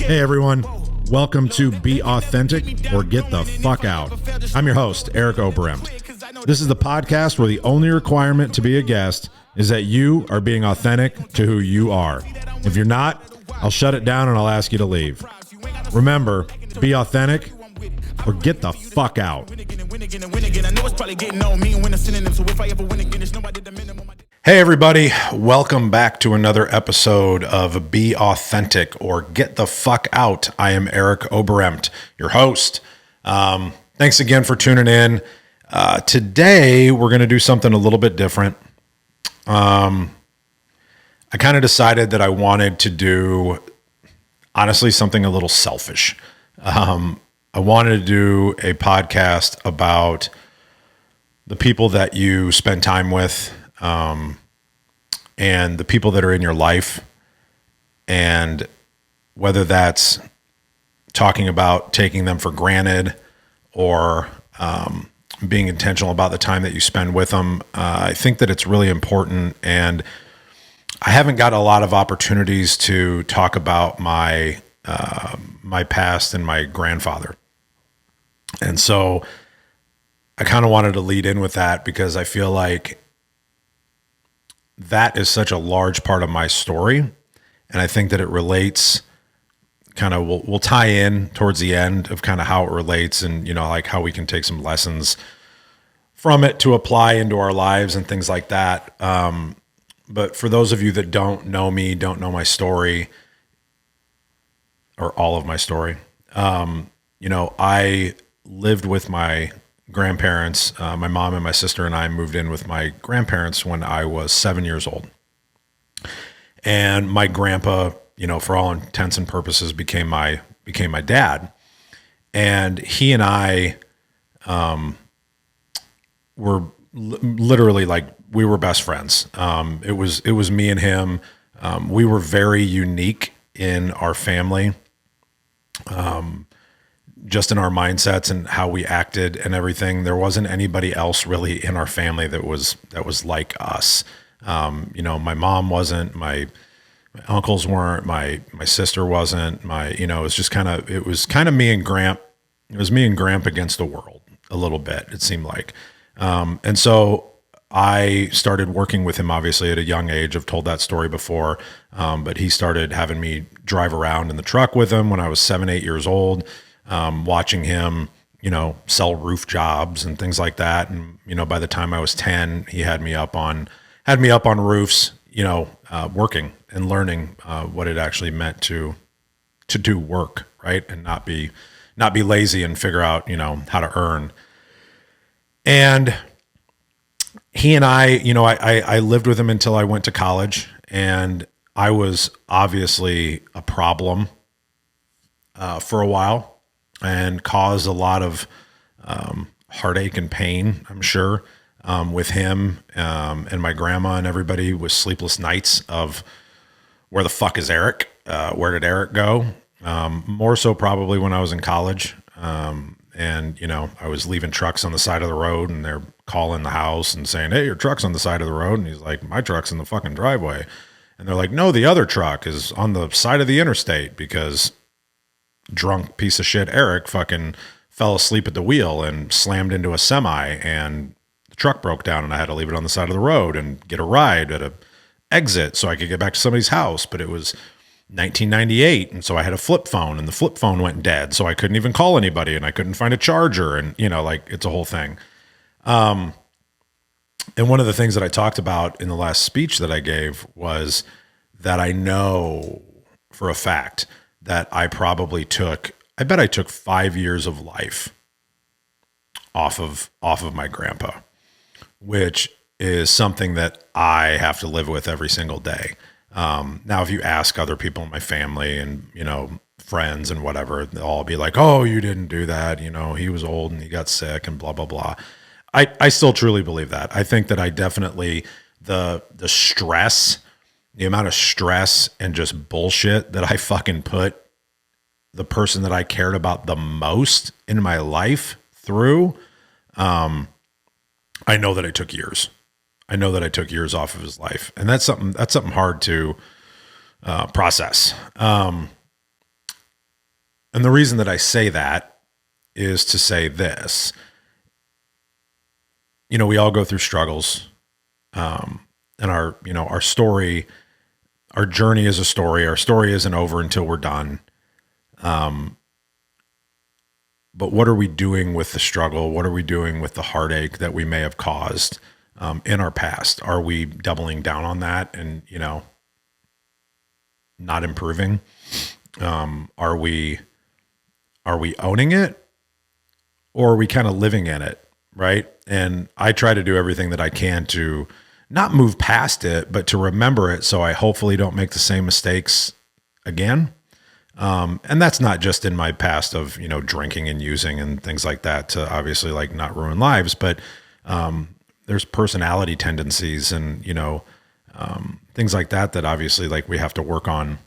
Hey everyone, welcome to Be Authentic or Get the Fuck Out. I'm your host, Eric Oberemt. This is the podcast where the only requirement to be a guest is that you are being authentic to who you are. If you're not, I'll shut it down and I'll ask you to leave. Remember, be authentic or get the fuck out. Hey everybody, welcome back to another episode of Be Authentic or Get the Fuck Out. I am Eric Oberemt, your host. Thanks again for tuning in. Today we're going to do something a little bit different. I kind of decided that I wanted to do, honestly, something a little selfish. I wanted to do a podcast about the people that you spend time with, and the people that are in your life, and whether that's talking about taking them for granted or being intentional about the time that you spend with them. I think that it's really important, and I haven't got a lot of opportunities to talk about my past and my grandfather. And so I kind of wanted to lead in with that because I feel like that is such a large part of my story. And I think that it relates kind of, we'll tie in towards the end of kind of how it relates and, like how we can take some lessons from it to apply into our lives and things like that. But for those of you that don't know me, don't know my story or all of my story, I lived with my grandparents. My mom and my sister and I moved in with my grandparents when I was 7 years old. And my grandpa, for all intents and purposes, became my dad. And he and I were literally like, we were best friends. It was me and him. We were very unique in our family. Just in our mindsets and how we acted and everything. There wasn't anybody else really in our family that was like us. My mom wasn't, my uncles weren't, my sister wasn't, it was kind of me and Gramp. It was me and Gramp against the world a little bit, it seemed like. And so I started working with him obviously at a young age. I've told that story before. But he started having me drive around in the truck with him when I was 7, 8 years old. Watching him, sell roof jobs and things like that. And, by the time I was 10, he had me up on roofs, working and learning, what it actually meant to do work, right. And not be lazy and figure out, how to earn. And he and I lived with him until I went to college, and I was obviously a problem, for a while. And caused a lot of heartache and pain, I'm sure, with him and my grandma and everybody, with sleepless nights of where the fuck is Eric? Where did Eric go? More so probably when I was in college. And, I was leaving trucks on the side of the road, and they're calling the house and saying, "Hey, your truck's on the side of the road." And he's like, "My truck's in the fucking driveway." And they're like, "No, the other truck is on the side of the interstate," because drunk piece of shit Eric fucking fell asleep at the wheel and slammed into a semi, and the truck broke down, and I had to leave it on the side of the road and get a ride at a exit so I could get back to somebody's house. But it was 1998, and so I had a flip phone, and the flip phone went dead, so I couldn't even call anybody, and I couldn't find a charger, and it's a whole thing. And one of the things that I talked about in the last speech that I gave was that I know for a fact that I bet I took 5 years of life off of my grandpa, which is something that I have to live with every single day. Now, if you ask other people in my family and, friends and whatever, they'll all be like, "Oh, you didn't do that. He was old and he got sick and blah, blah, blah." I still truly believe that. I think that I definitely, the stress, the amount of stress and just bullshit that I fucking put the person that I cared about the most in my life through, I know that it took years. I know that I took years off of his life, and that's something hard to process. And the reason that I say that is to say this. You know, we all go through struggles. And our story, our journey is a story. Our story isn't over until we're done. But what are we doing with the struggle? What are we doing with the heartache that we may have caused in our past? Are we doubling down on that and, not improving? Are we owning it, or are we kind of living in it? Right. And I try to do everything that I can to not move past it, but to remember it. So I hopefully don't make the same mistakes again. And that's not just in my past of, drinking and using and things like that to obviously like not ruin lives, but, there's personality tendencies and, things like that obviously like we have to work on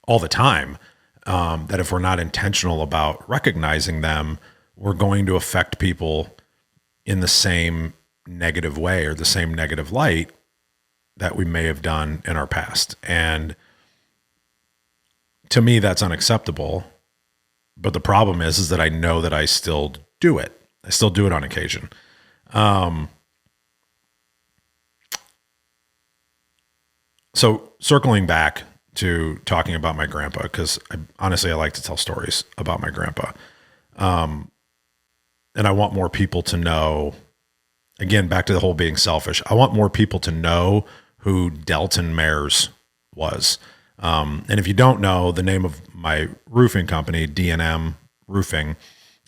all the time. That if we're not intentional about recognizing them, we're going to affect people in the same negative way or the same negative light that we may have done in our past. And to me, that's unacceptable. But the problem is that I know that I still do it. I still do it on occasion. So circling back to talking about my grandpa, because honestly, I like to tell stories about my grandpa. And I want more people to know, again, back to the whole being selfish. I want more people to know who Delton Mayers was. And if you don't know, the name of my roofing company, D&M Roofing,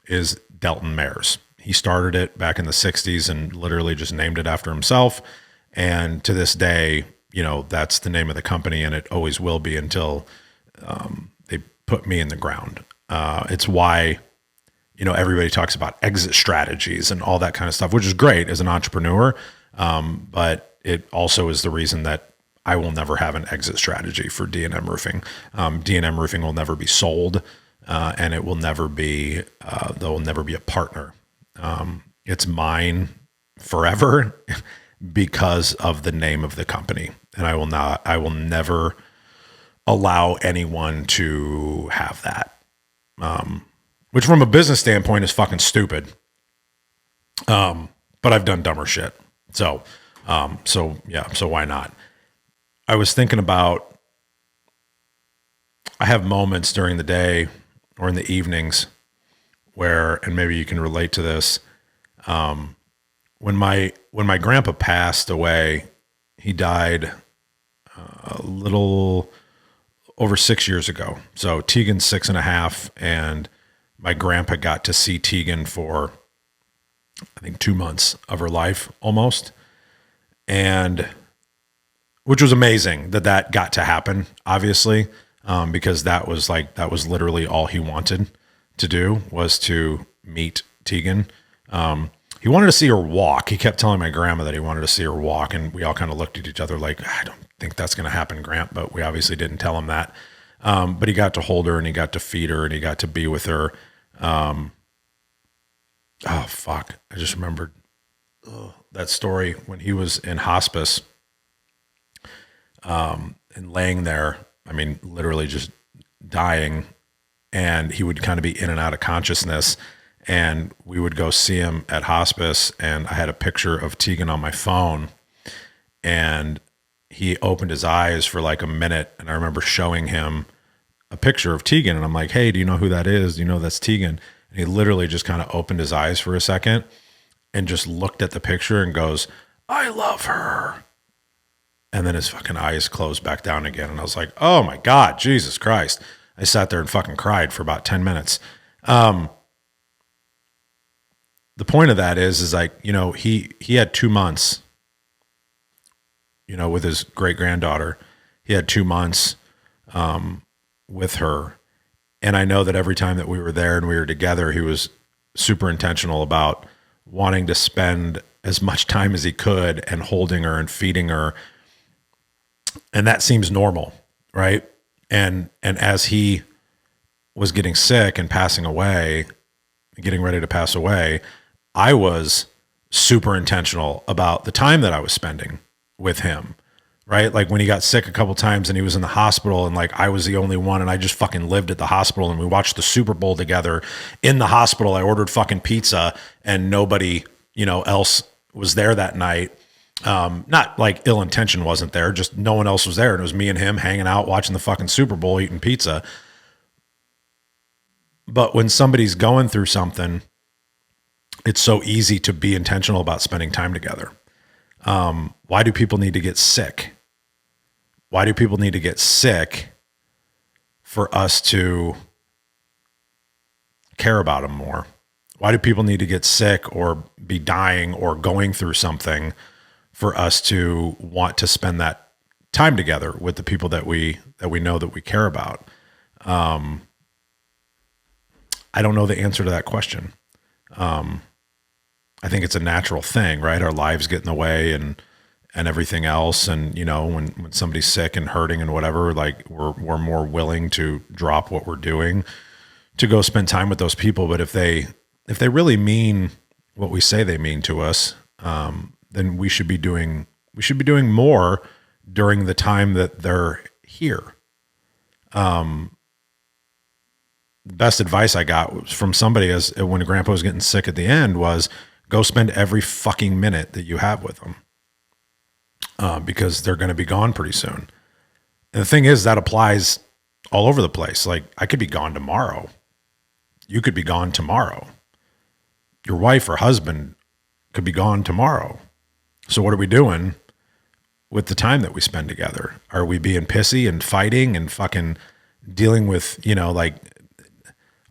is Delton Mayers. He started it back in the 60s and literally just named it after himself. And to this day, that's the name of the company, and it always will be until they put me in the ground. It's why, everybody talks about exit strategies and all that kind of stuff, which is great as an entrepreneur. But it also is the reason that I will never have an exit strategy for D&M Roofing. D&M Roofing will never be sold, and it will never be, there will never be a partner. It's mine forever because of the name of the company. And I will never allow anyone to have that. Which from a business standpoint is fucking stupid. But I've done dumber shit. So why not? I was thinking about, I have moments during the day or in the evenings where, and maybe you can relate to this. When my grandpa passed away, he died a little over 6 years ago. So Tegan's 6.5, and my grandpa got to see Tegan for, I think, 2 months of her life almost. And which was amazing that got to happen, obviously, because that was literally all he wanted to do was to meet Tegan. He wanted to see her walk. He kept telling my grandma that he wanted to see her walk, and we all kind of looked at each other like, I don't think that's going to happen, Grant, but we obviously didn't tell him that. But he got to hold her, and he got to feed her, and he got to be with her. Oh, fuck. I just remembered that story when he was in hospice and laying there, I mean, literally just dying, and he would kind of be in and out of consciousness. And we would go see him at hospice, and I had a picture of Tegan on my phone, and he opened his eyes for like a minute, and I remember showing him a picture of Tegan, and I'm like, hey, do you know who that is? Do you know that's Tegan? And he literally just kind of opened his eyes for a second and just looked at the picture and goes, I love her. And then his fucking eyes closed back down again, and I was like, oh my God, Jesus Christ. I sat there and fucking cried for about 10 minutes. The point of that is like, he had 2 months, with his great granddaughter. He had 2 months with her. And I know that every time that we were there and we were together, he was super intentional about wanting to spend as much time as he could and holding her and feeding her. And that seems normal, right? And as he was getting sick and passing away, getting ready to pass away, I was super intentional about the time that I was spending with him, right? Like when he got sick a couple times and he was in the hospital and like I was the only one and I just fucking lived at the hospital and we watched the Super Bowl together in the hospital. I ordered fucking pizza and nobody, else was there that night. Not like ill intention wasn't there, just no one else was there. And it was me and him hanging out, watching the fucking Super Bowl, eating pizza. But when somebody's going through something, it's so easy to be intentional about spending time together. Why do people need to get sick? Why do people need to get sick for us to care about them more? Why do people need to get sick or be dying or going through something for us to want to spend that time together with the people that we know that we care about? I don't know the answer to that question. I think it's a natural thing, right? Our lives get in the way and everything else. And, when somebody's sick and hurting and whatever, like we're more willing to drop what we're doing to go spend time with those people. But if they really mean what we say they mean to us, then we should be doing more during the time that they're here. The best advice I got was from somebody when Grandpa was getting sick at the end was go spend every fucking minute that you have with them, because they're going to be gone pretty soon. And the thing is that applies all over the place. Like I could be gone tomorrow. You could be gone tomorrow. Your wife or husband could be gone tomorrow. So what are we doing with the time that we spend together? Are we being pissy and fighting and fucking dealing with, like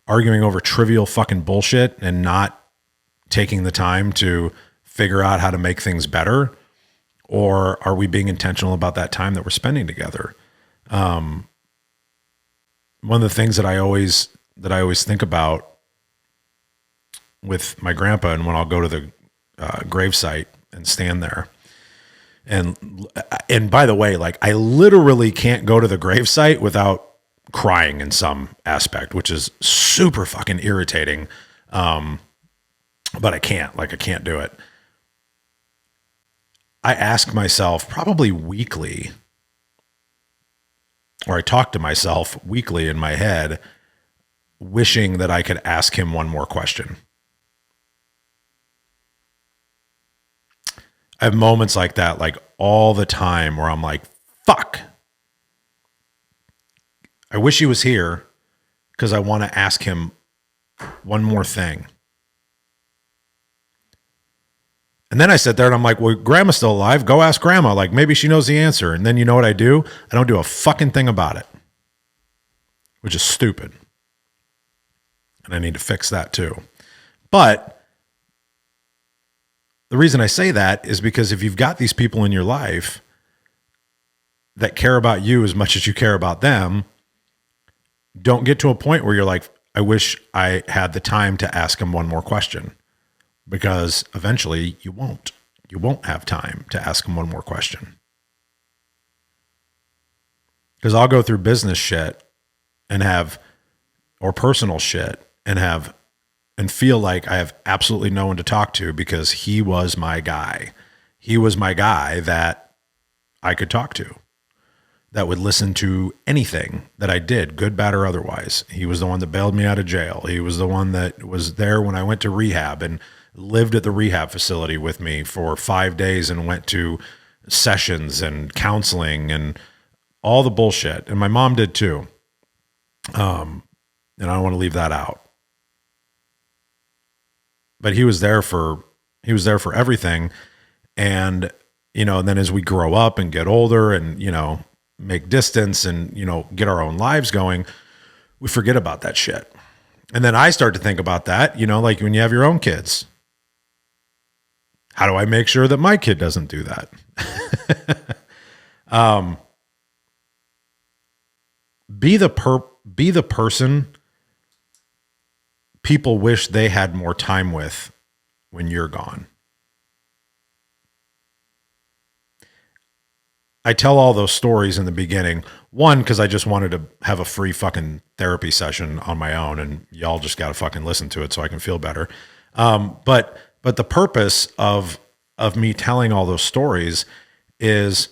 arguing over trivial fucking bullshit and not taking the time to figure out how to make things better? Or are we being intentional about that time that we're spending together? One of the things that I always think about with my grandpa, and when I'll go to the gravesite and stand there, and by the way, like I literally can't go to the gravesite without crying in some aspect, which is super fucking irritating. But I can't do it. I ask myself probably weekly, or I talk to myself weekly in my head, wishing that I could ask him one more question. I have moments like that, like all the time, where I'm like, fuck. I wish he was here because I want to ask him one more thing. And then I sit there and I'm like, well, Grandma's still alive. Go ask Grandma. Like maybe she knows the answer. And then you know what I do? I don't do a fucking thing about it, which is stupid. And I need to fix that too. But the reason I say that is because if you've got these people in your life that care about you as much as you care about them, don't get to a point where you're like, I wish I had the time to ask him one more question, because eventually you won't have time to ask him one more question. Because I'll go through business shit or personal shit and feel like I have absolutely no one to talk to because he was my guy. He was my guy that I could talk to, that would listen to anything that I did, good, bad, or otherwise. He was the one that bailed me out of jail. He was the one that was there when I went to rehab and lived at the rehab facility with me for 5 days and went to sessions and counseling and all the bullshit. And my mom did too. And I don't want to leave that out. But he was there for everything. And, and then as we grow up and get older and, make distance and, get our own lives going, we forget about that shit. And then I start to think about that, like when you have your own kids. How do I make sure that my kid doesn't do that? Be the person people wish they had more time with when you're gone. I tell all those stories in the beginning, one, because I just wanted to have a free fucking therapy session on my own, and y'all just got to fucking listen to it so I can feel better. But the purpose of me telling all those stories is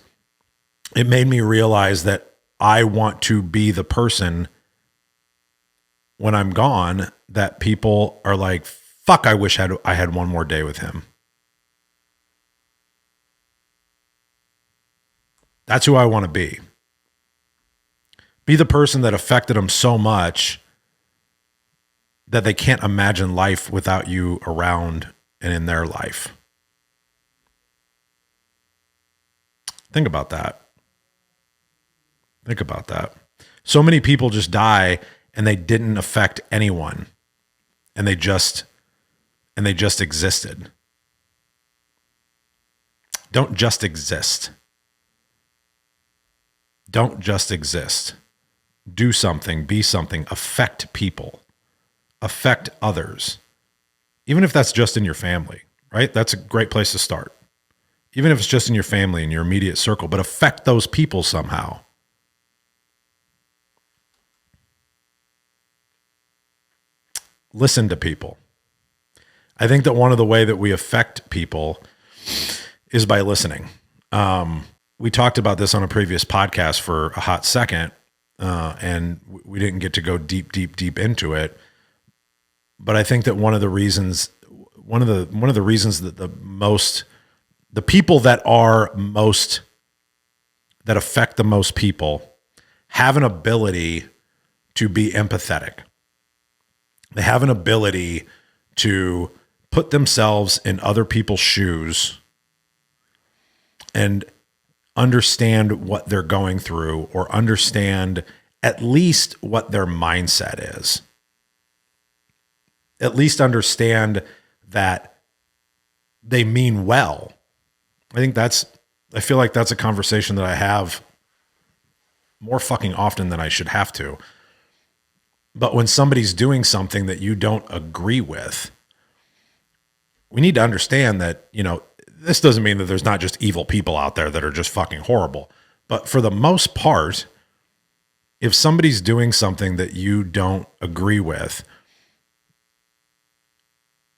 it made me realize that I want to be the person when I'm gone that people are like, fuck, I wish I had one more day with him. That's who I want to be. Be the person that affected them so much that they can't imagine life without you around and in their life. Think about that. Think about that. So many people just die and they didn't affect anyone. And they just existed. Don't just exist. Don't just exist. Do something, be something, affect people, affect others. Even if that's just in your family, right? That's a great place to start. Even if it's just in your family, in your immediate circle, but affect those people somehow. Listen to people. I think that one of the way that we affect people is by listening. We talked about this on a previous podcast for a hot second, and we didn't get to go deep into it. But I think that one of the reasons that the people that affect the most people have an ability to be empathetic. They have an ability to put themselves in other people's shoes and understand what they're going through, or understand at least what their mindset is. At least understand that they mean well. I feel like that's a conversation that I have more fucking often than I should have to. But when somebody's doing something that you don't agree with, we need to understand that, this doesn't mean that there's not just evil people out there that are just fucking horrible. But for the most part, if somebody's doing something that you don't agree with,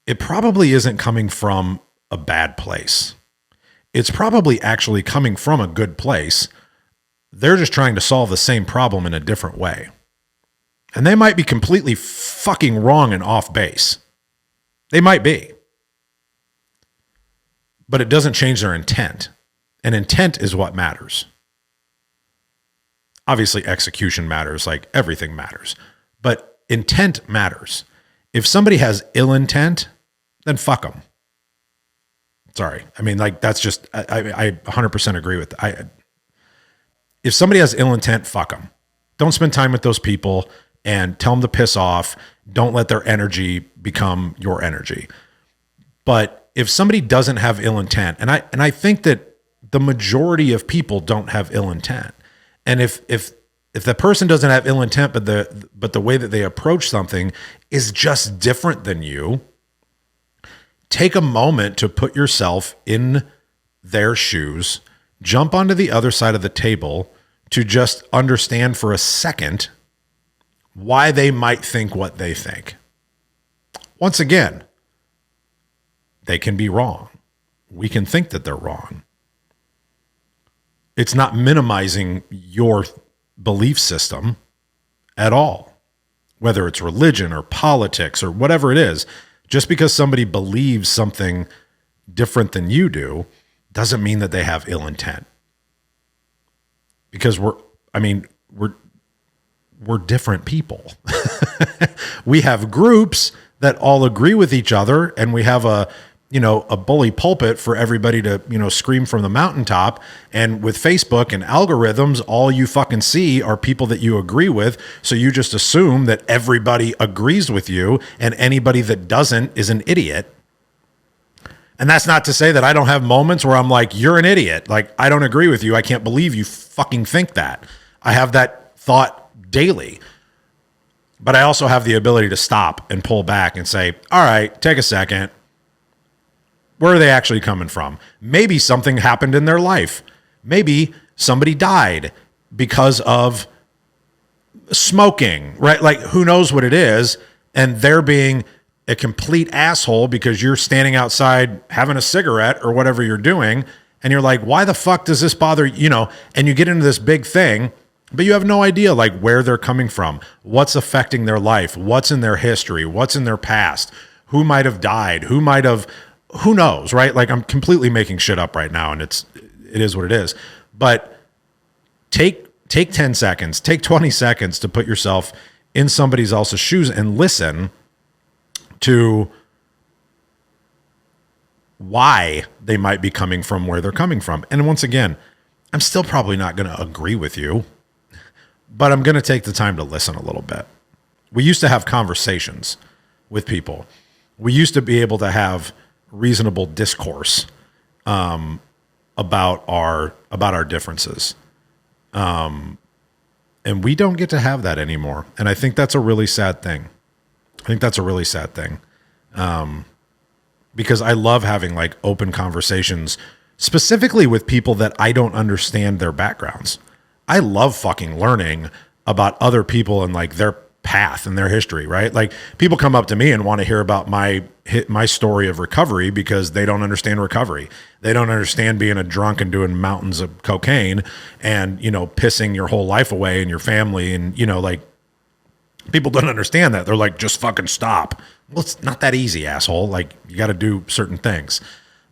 it probably isn't coming from a bad place. It's probably actually coming from a good place. They're just trying to solve the same problem in a different way. And they might be completely fucking wrong and off base. They might be. But it doesn't change their intent. And intent is what matters. Obviously, execution matters, like everything matters. But intent matters. If somebody has ill intent, then fuck them. Sorry. I mean, like, that's just, I 100% agree with that. If somebody has ill intent, fuck them. Don't spend time with those people and tell them to piss off. Don't let their energy become your energy. But if somebody doesn't have ill intent, and I think that the majority of people don't have ill intent. And if the person doesn't have ill intent, but the way that they approach something is just different than you, take a moment to put yourself in their shoes, jump onto the other side of the table to just understand for a second why they might think what they think. Once again, they can be wrong. We can think that they're wrong. It's not minimizing your belief system at all, whether it's religion or politics or whatever it is. Just because somebody believes something different than you do doesn't mean that they have ill intent. Because we're different people. We have groups that all agree with each other, and we have a bully pulpit for everybody to, scream from the mountaintop. And with Facebook and algorithms, all you fucking see are people that you agree with. So you just assume that everybody agrees with you, and anybody that doesn't is an idiot. And that's not to say that I don't have moments where I'm like, you're an idiot. Like, I don't agree with you. I can't believe you fucking think that. I have that thought daily. But I also have the ability to stop and pull back and say, all right, take a second. Where are they actually coming from? Maybe something happened in their life. Maybe somebody died because of smoking, right? Like, who knows what it is? And they're being a complete asshole because you're standing outside having a cigarette or whatever you're doing, And you're like, why the fuck does this bother, and you get into this big thing, but you have no idea like where they're coming from, what's affecting their life, what's in their history, what's in their past, who might have died, who knows, right? Like I'm completely making shit up right now and it is what it is. But take 10 seconds, take 20 seconds to put yourself in somebody else's shoes and listen to why they might be coming from where they're coming from. And once again, I'm still probably not going to agree with you, but I'm going to take the time to listen a little bit. We used to have conversations with people. We used to be able to have reasonable discourse about our differences. And we don't get to have that anymore. And I think that's a really sad thing. Because I love having like open conversations, specifically with people that I don't understand their backgrounds. I love fucking learning about other people and like their path and their history, right? Like people come up to me and want to hear about my story of recovery because they don't understand recovery. They don't understand being a drunk and doing mountains of cocaine and, pissing your whole life away and your family. And, like people don't understand that. They're like, just fucking stop. Well, it's not that easy, asshole. Like you got to do certain things.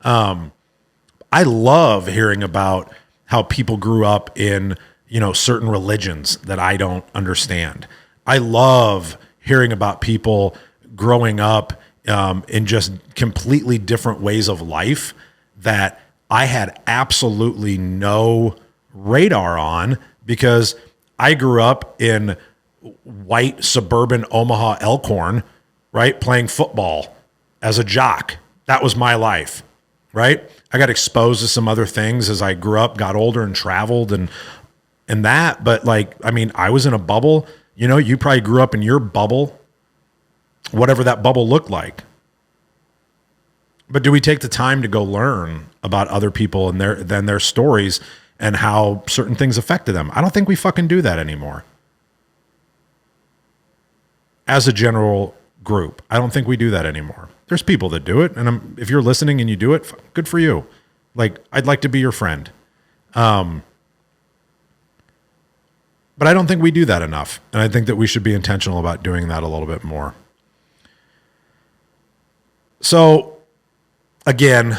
I love hearing about how people grew up in, certain religions that I don't understand. I love hearing about people growing up in just completely different ways of life that I had absolutely no radar on because I grew up in white suburban Omaha Elkhorn, right? Playing football as a jock. That was my life, right? I got exposed to some other things as I grew up, got older and traveled and that. But like, I mean, I was in a bubble. You probably grew up in your bubble, whatever that bubble looked like. But do we take the time to go learn about other people and their stories and how certain things affected them? I don't think we fucking do that anymore. As a general group, I don't think we do that anymore. There's people that do it. And if you're listening and you do it, good for you. Like, I'd like to be your friend. But I don't think we do that enough. And I think that we should be intentional about doing that a little bit more. So, again,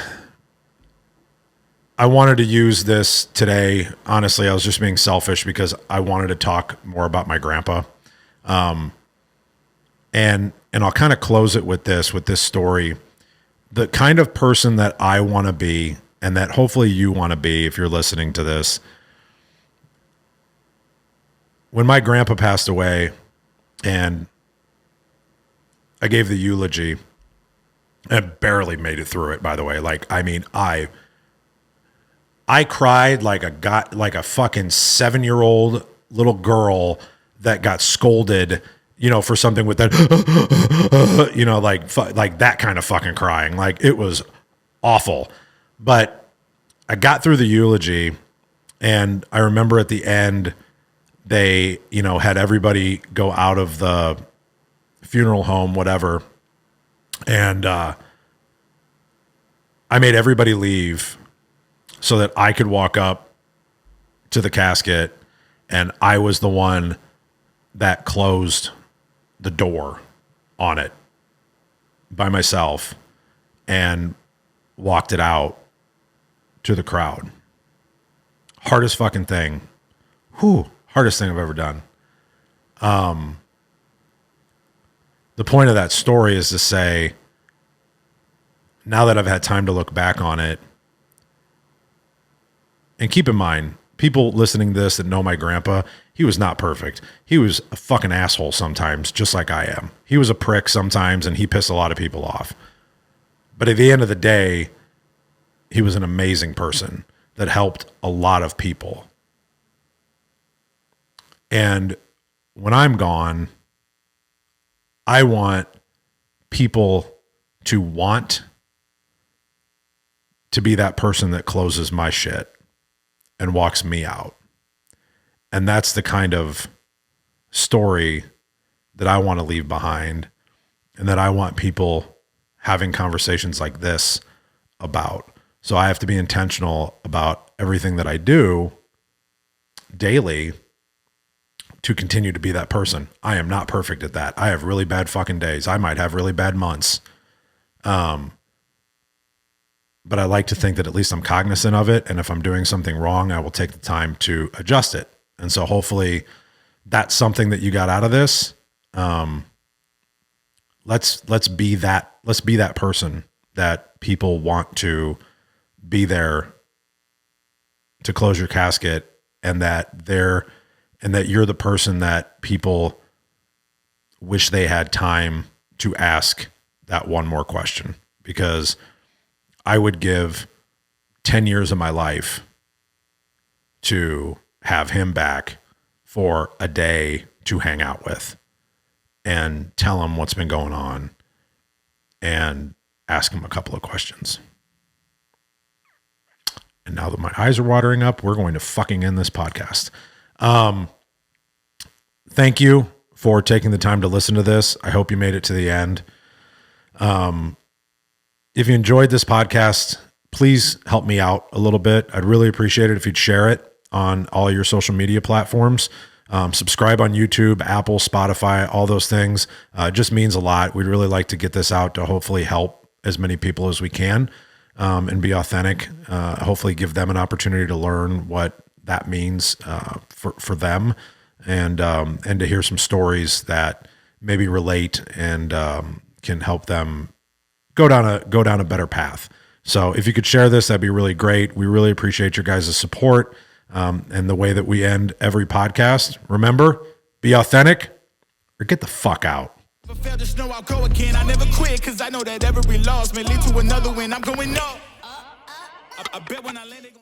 I wanted to use this today. Honestly, I was just being selfish because I wanted to talk more about my grandpa. And I'll kind of close it with this story. The kind of person that I want to be and that hopefully you want to be if you're listening to this. When my grandpa passed away and I gave the eulogy, I barely made it through it, by the way. Like, I mean, I cried like a fucking 7-year-old little girl that got scolded, for something with that, like that kind of fucking crying. Like it was awful, but I got through the eulogy and I remember at the end, they, had everybody go out of the funeral home, whatever. And, I made everybody leave so that I could walk up to the casket and I was the one that closed the door on it by myself and walked it out to the crowd. Hardest fucking thing. Hardest thing I've ever done. The point of that story is to say, now that I've had time to look back on it, and keep in mind, people listening to this that know my grandpa, he was not perfect. He was a fucking asshole sometimes, just like I am. He was a prick sometimes, and he pissed a lot of people off. But at the end of the day, he was an amazing person that helped a lot of people. And when I'm gone, I want people to want to be that person that closes my shit and walks me out. And that's the kind of story that I want to leave behind and that I want people having conversations like this about. So I have to be intentional about everything that I do daily to continue to be that person. I am not perfect at that. I have really bad fucking days. I might have really bad months. But I like to think that at least I'm cognizant of it. And if I'm doing something wrong, I will take the time to adjust it. And so hopefully that's something that you got out of this. Let's be that person that people want to be there to close your casket, and that you're the person that people wish they had time to ask that one more question, because I would give 10 years of my life to have him back for a day to hang out with and tell him what's been going on and ask him a couple of questions. And now that my eyes are watering up, we're going to fucking end this podcast. Thank you for taking the time to listen to this. I hope you made it to the end. If you enjoyed this podcast, please help me out a little bit. I'd really appreciate it if you'd share it on all your social media platforms. Subscribe on YouTube, Apple, Spotify, all those things. It just means a lot. We'd really like to get this out to hopefully help as many people as we can, and be authentic. Hopefully give them an opportunity to learn what that means for them, and to hear some stories that maybe relate and can help them go down a better path. So if you could share this, that'd be really great. We really appreciate your guys' support, and the way that we end every podcast. Remember, be authentic or get the fuck out. If I fail, just know I'll go again. I never quit, cause I know that every loss may lead to another win. I'm going up. I bet when I land it.